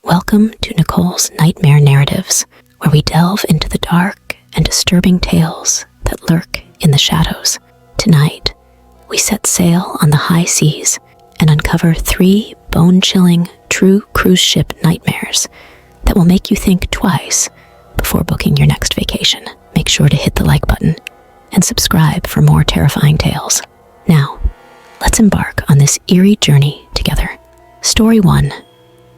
Welcome to Nicole's Nightmare Narratives, where we delve into the dark and disturbing tales that lurk in the shadows. Tonight, we set sail on the high seas and uncover 3 bone-chilling, true cruise ship nightmares that will make you think twice before booking your next vacation. Make sure to hit the like button and subscribe for more terrifying tales. Now, let's embark on this eerie journey together. Story 1.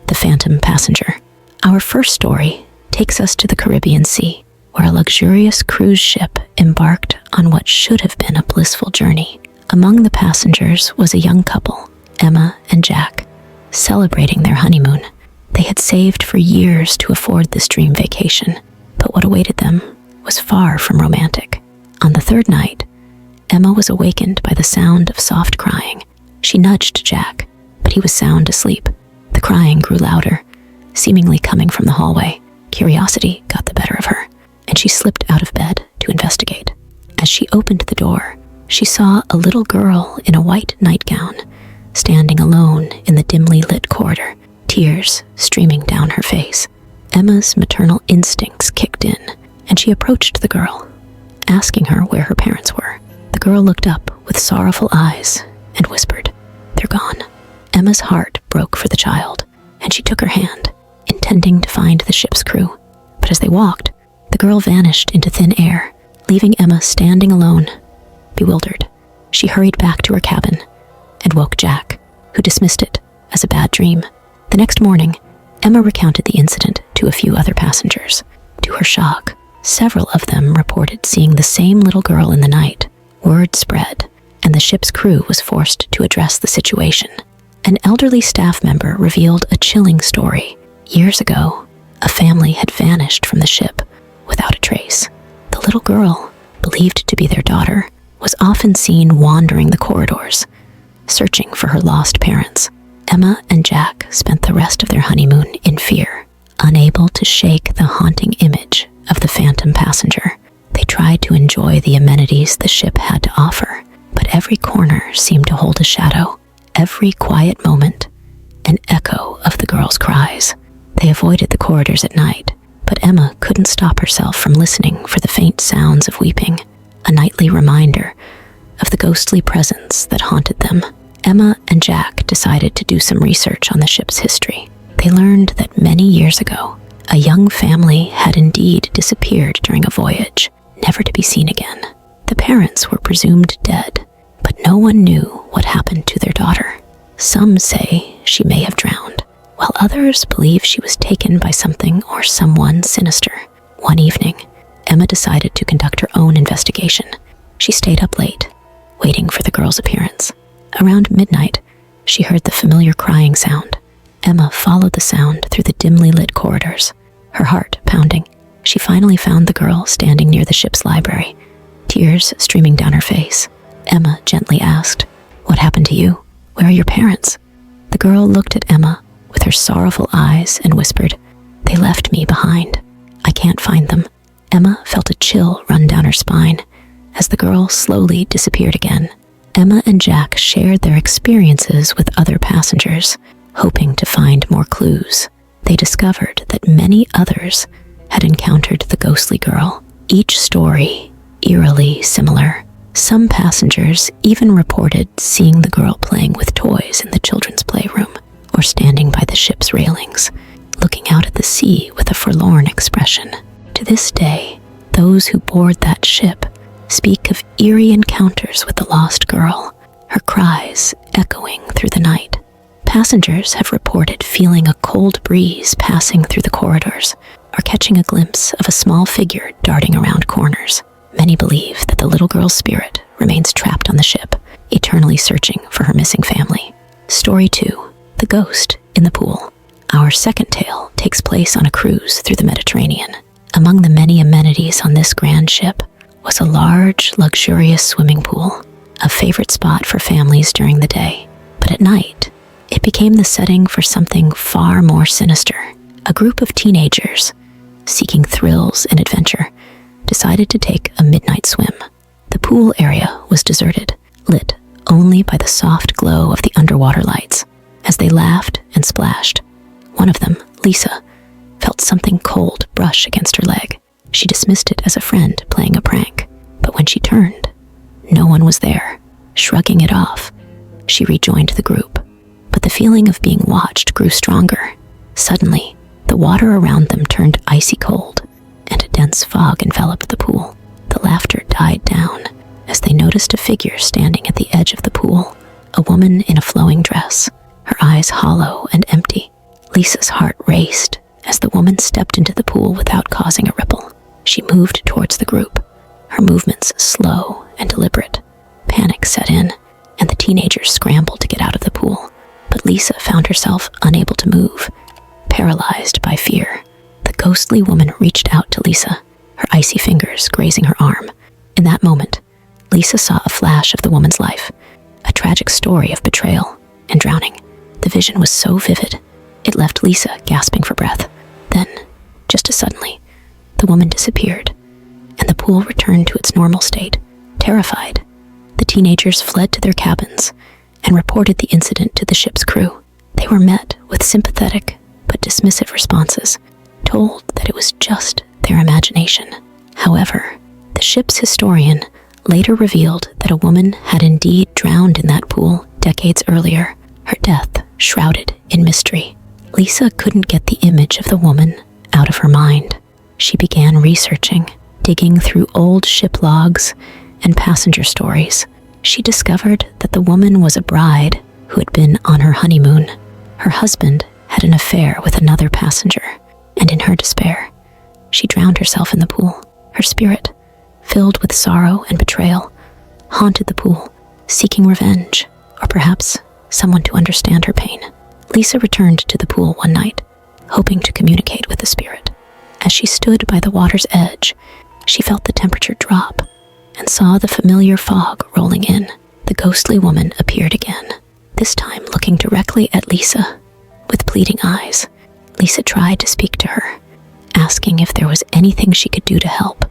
The Phantom Passenger. Our first story takes us to the Caribbean Sea, where a luxurious cruise ship embarked on what should have been a blissful journey. Among the passengers was a young couple, Emma and Jack, celebrating their honeymoon. They had saved for years to afford this dream vacation, but what awaited them was far from romantic. On the 3rd night, Emma was awakened by the sound of soft crying. She nudged Jack, but he was sound asleep. The crying grew louder, seemingly coming from the hallway. Curiosity got the better of her, and she slipped out of bed to investigate. As she opened the door, she saw a little girl in a white nightgown, standing alone in the dimly lit corridor, tears streaming down her face. Emma's maternal instincts kicked in, and she approached the girl, asking her where her parents were. The girl looked up with sorrowful eyes and whispered, "They're gone." Emma's heart broke for the child, and she took her hand, intending to find the ship's crew. But as they walked, the girl vanished into thin air, leaving Emma standing alone. Bewildered, she hurried back to her cabin and woke Jack, who dismissed it as a bad dream. The next morning, Emma recounted the incident to a few other passengers. To her shock, several of them reported seeing the same little girl in the night. Word spread, and the ship's crew was forced to address the situation. An elderly staff member revealed a chilling story. Years ago, a family had vanished from the ship without a trace. The little girl, believed to be their daughter, was often seen wandering the corridors, searching for her lost parents. Emma and Jack spent the rest of their honeymoon in fear, unable to shake the haunting image of the phantom passenger. They tried to enjoy the amenities the ship had to offer, but every corner seemed to hold a shadow. Every quiet moment, an echo of the girl's cries. They avoided the corridors at night, but Emma couldn't stop herself from listening for the faint sounds of weeping, a nightly reminder of the ghostly presence that haunted them. Emma and Jack decided to do some research on the ship's history. They learned that many years ago, a young family had indeed disappeared during a voyage, never to be seen again. The parents were presumed dead, but no one knew what happened to their daughter. Some say she may have drowned, while others believe she was taken by something or someone sinister. One evening, Emma decided to conduct her own investigation. She stayed up late, waiting for the girl's appearance. Around midnight, she heard the familiar crying sound. Emma followed the sound through the dimly lit corridors, her heart pounding. She finally found the girl standing near the ship's library, tears streaming down her face. Emma gently asked, "What happened to you? Where are your parents?" The girl looked at Emma with her sorrowful eyes and whispered, "They left me behind. I can't find them." Emma felt a chill run down her spine as the girl slowly disappeared again. Emma and Jack shared their experiences with other passengers, hoping to find more clues. They discovered that many others had encountered the ghostly girl, each story eerily similar. Some passengers even reported seeing the girl playing with toys in the children's playroom or standing by the ship's railings, looking out at the sea with a forlorn expression. To this day, those who board that ship speak of eerie encounters with the lost girl, her cries echoing through the night. Passengers have reported feeling a cold breeze passing through the corridors or catching a glimpse of a small figure darting around corners. Many believe that the little girl's spirit remains trapped on the ship, eternally searching for her missing family. Story 2. The Ghost in the Pool. Our second tale takes place on a cruise through the Mediterranean. Among the many amenities on this grand ship was a large, luxurious swimming pool, a favorite spot for families during the day. But at night, it became the setting for something far more sinister. A group of teenagers, seeking thrills and adventure, decided to take a midnight swim. The pool area was deserted, lit only by the soft glow of the underwater lights. As they laughed and splashed, One of them, Lisa, felt something cold brush against her leg. She dismissed it as a friend playing a prank, but when she turned, no one was there. Shrugging it off, she rejoined the group, but the feeling of being watched grew stronger. Suddenly, the water around them turned icy cold, and a dense fog enveloped the pool. The laughter died down as they noticed a figure standing at the edge of the pool, a woman in a flowing dress, her eyes hollow and empty. Lisa's heart raced as the woman stepped into the pool without causing a ripple. She moved towards the group, her movements slow and deliberate. Panic set in, and the teenagers scrambled to get out of the pool, but Lisa found herself unable to move, paralyzed by fear. The ghostly woman reached out to Lisa, her icy fingers grazing her arm. In that moment, Lisa saw a flash of the woman's life, a tragic story of betrayal and drowning. The vision was so vivid, it left Lisa gasping for breath. Then, just as suddenly, the woman disappeared, and the pool returned to its normal state. Terrified, the teenagers fled to their cabins and reported the incident to the ship's crew. They were met with sympathetic but dismissive responses, told that it was just their imagination. However, the ship's historian later revealed that a woman had indeed drowned in that pool decades earlier, her death shrouded in mystery. Lisa couldn't get the image of the woman out of her mind. She began researching, digging through old ship logs and passenger stories. She discovered that the woman was a bride who had been on her honeymoon. Her husband had an affair with another passenger, and in her despair, she drowned herself in the pool. Her spirit, filled with sorrow and betrayal, haunted the pool, seeking revenge, or perhaps someone to understand her pain. Lisa returned to the pool one night, hoping to communicate with the spirit. As she stood by the water's edge, she felt the temperature drop and saw the familiar fog rolling in. The ghostly woman appeared again, this time looking directly at Lisa with pleading eyes. Lisa tried to speak to her, asking if there was anything she could do to help.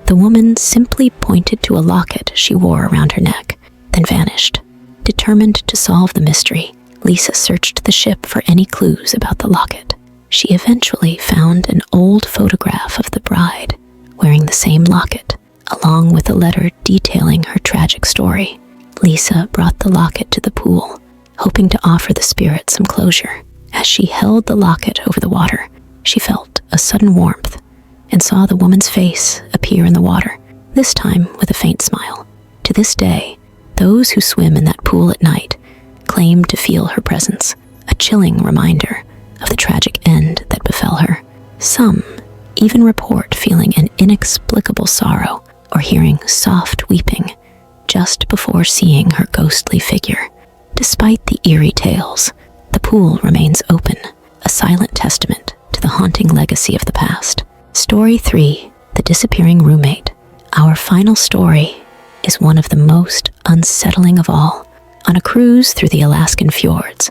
The woman simply pointed to a locket she wore around her neck, then vanished. Determined to solve the mystery, Lisa searched the ship for any clues about the locket. She eventually found an old photograph of the bride wearing the same locket, along with a letter detailing her tragic story. Lisa brought the locket to the pool, hoping to offer the spirit some closure. As she held the locket over the water, she felt a sudden warmth and saw the woman's face appear in the water, this time with a faint smile. To this day, those who swim in that pool at night claim to feel her presence, a chilling reminder of the tragic end that befell her. Some even report feeling an inexplicable sorrow or hearing soft weeping just before seeing her ghostly figure. Despite the eerie tales, the pool remains open, a silent testament to the haunting legacy of the past. Story 3, The Disappearing Roommate. Our final story is one of the most unsettling of all. On a cruise through the Alaskan fjords,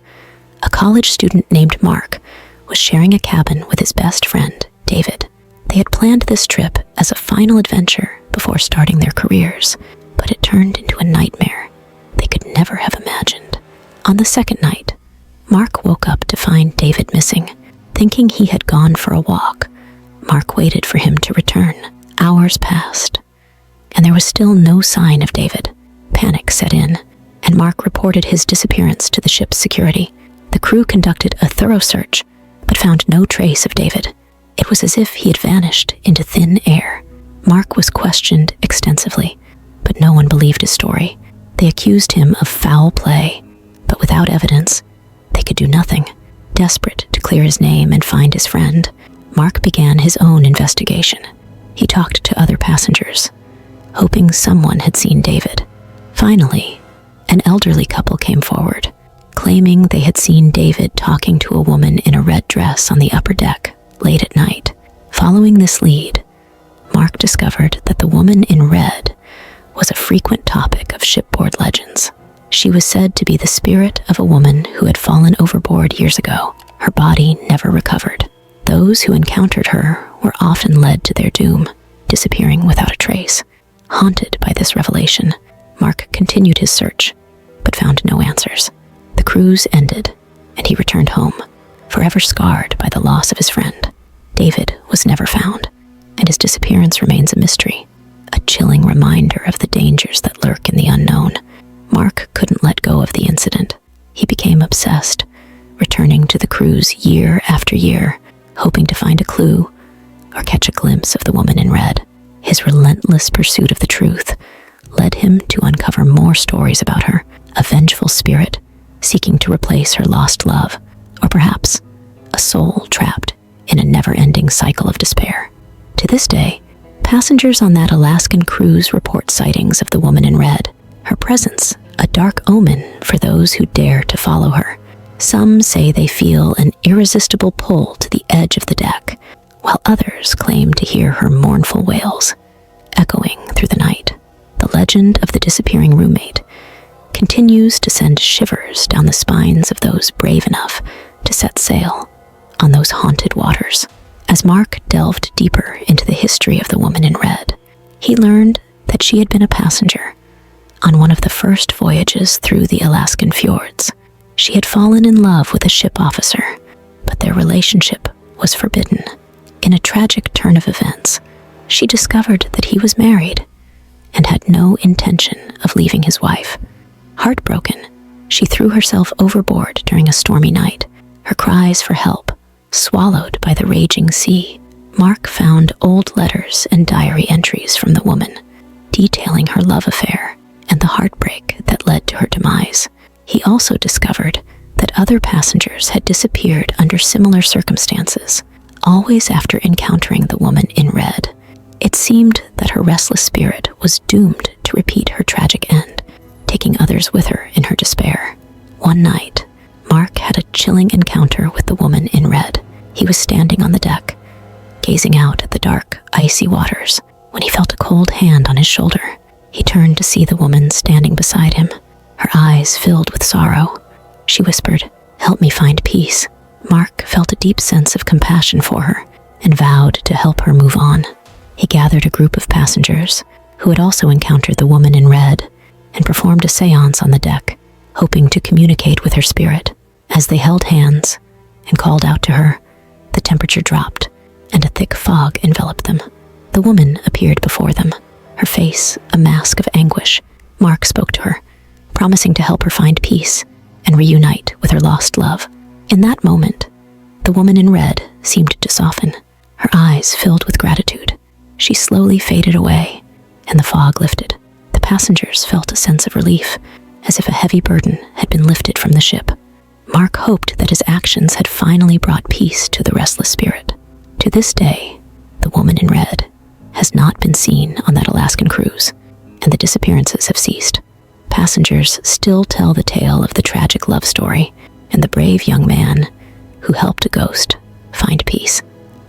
a college student named Mark was sharing a cabin with his best friend, David. They had planned this trip as a final adventure before starting their careers, but it turned into a nightmare they could never have imagined. On the second night, Mark woke up to find David missing. Thinking he had gone for a walk, Mark waited for him to return. Hours passed, and there was still no sign of David. Panic set in, and Mark reported his disappearance to the ship's security. The crew conducted a thorough search, but found no trace of David. It was as if he had vanished into thin air. Mark was questioned extensively, but no one believed his story. They accused him of foul play, but without evidence, they could do nothing. Desperate to clear his name and find his friend, Mark began his own investigation. He talked to other passengers, hoping someone had seen David. Finally, an elderly couple came forward, claiming they had seen David talking to a woman in a red dress on the upper deck late at night. Following this lead, Mark discovered that the woman in red was a frequent topic of shipboard legends. She was said to be the spirit of a woman who had fallen overboard years ago. Her body never recovered. Those who encountered her were often led to their doom, disappearing without a trace. Haunted by this revelation, Mark continued his search, but found no answers. The cruise ended, and he returned home, forever scarred by the loss of his friend. David was never found, and his disappearance remains a mystery, a chilling reminder of the dangers that lurk in the unknown. Mark couldn't let go of the incident. He became obsessed, returning to the cruise year after year, hoping to find a clue or catch a glimpse of the woman in red. His relentless pursuit of the truth led him to uncover more stories about her, a vengeful spirit seeking to replace her lost love, or perhaps a soul trapped in a never-ending cycle of despair. To this day, passengers on that Alaskan cruise report sightings of the woman in red, her presence a dark omen for those who dare to follow her. Some say they feel an irresistible pull to the edge of the deck, while others claim to hear her mournful wails echoing through the night. The legend of the disappearing roommate continues to send shivers down the spines of those brave enough to set sail on those haunted waters. As Mark delved deeper into the history of the woman in red, he learned that she had been a passenger on one of the first voyages through the Alaskan fjords. She had fallen in love with a ship officer, but their relationship was forbidden. In a tragic turn of events, she discovered that he was married and had no intention of leaving his wife. Heartbroken, she threw herself overboard during a stormy night, her cries for help swallowed by the raging sea. Mark found old letters and diary entries from the woman, detailing her love affair and the heartbreak that led to her demise. He also discovered that other passengers had disappeared under similar circumstances, always after encountering the woman in red. It seemed that her restless spirit was doomed to repeat her tragic end, taking others with her in her despair. One night, Mark had a chilling encounter with the woman in red. He was standing on the deck, gazing out at the dark, icy waters, when he felt a cold hand on his shoulder. He turned to see the woman standing beside him, her eyes filled with sorrow. She whispered, "Help me find peace." Mark felt a deep sense of compassion for her and vowed to help her move on. He gathered a group of passengers who had also encountered the woman in red and performed a seance on the deck, hoping to communicate with her spirit. As they held hands and called out to her, the temperature dropped and a thick fog enveloped them. The woman appeared before them, her face a mask of anguish. Mark spoke to her, promising to help her find peace and reunite with her lost love. In that moment, the woman in red seemed to soften, her eyes filled with gratitude. She slowly faded away, and the fog lifted. The passengers felt a sense of relief, as if a heavy burden had been lifted from the ship. Mark hoped that his actions had finally brought peace to the restless spirit. To this day, the woman in red has not been seen on that Alaskan cruise, and the disappearances have ceased. Passengers still tell the tale of the tragic love story and the brave young man who helped a ghost find peace.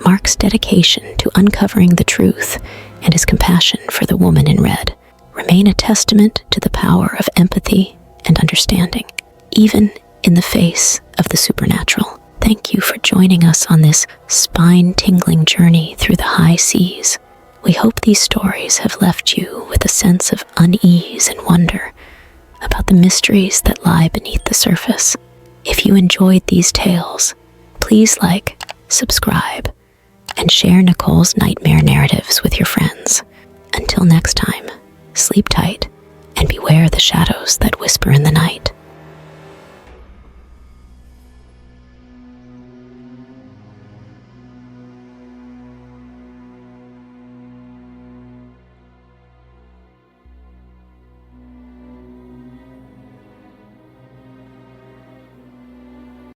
Mark's dedication to uncovering the truth and his compassion for the woman in red remain a testament to the power of empathy and understanding, even in the face of the supernatural. Thank you for joining us on this spine-tingling journey through the high seas. We hope these stories have left you with a sense of unease and wonder about the mysteries that lie beneath the surface. If you enjoyed these tales, please like, subscribe, and share Nicole's nightmare narratives with your friends. Until next time, sleep tight and beware the shadows that whisper in the night.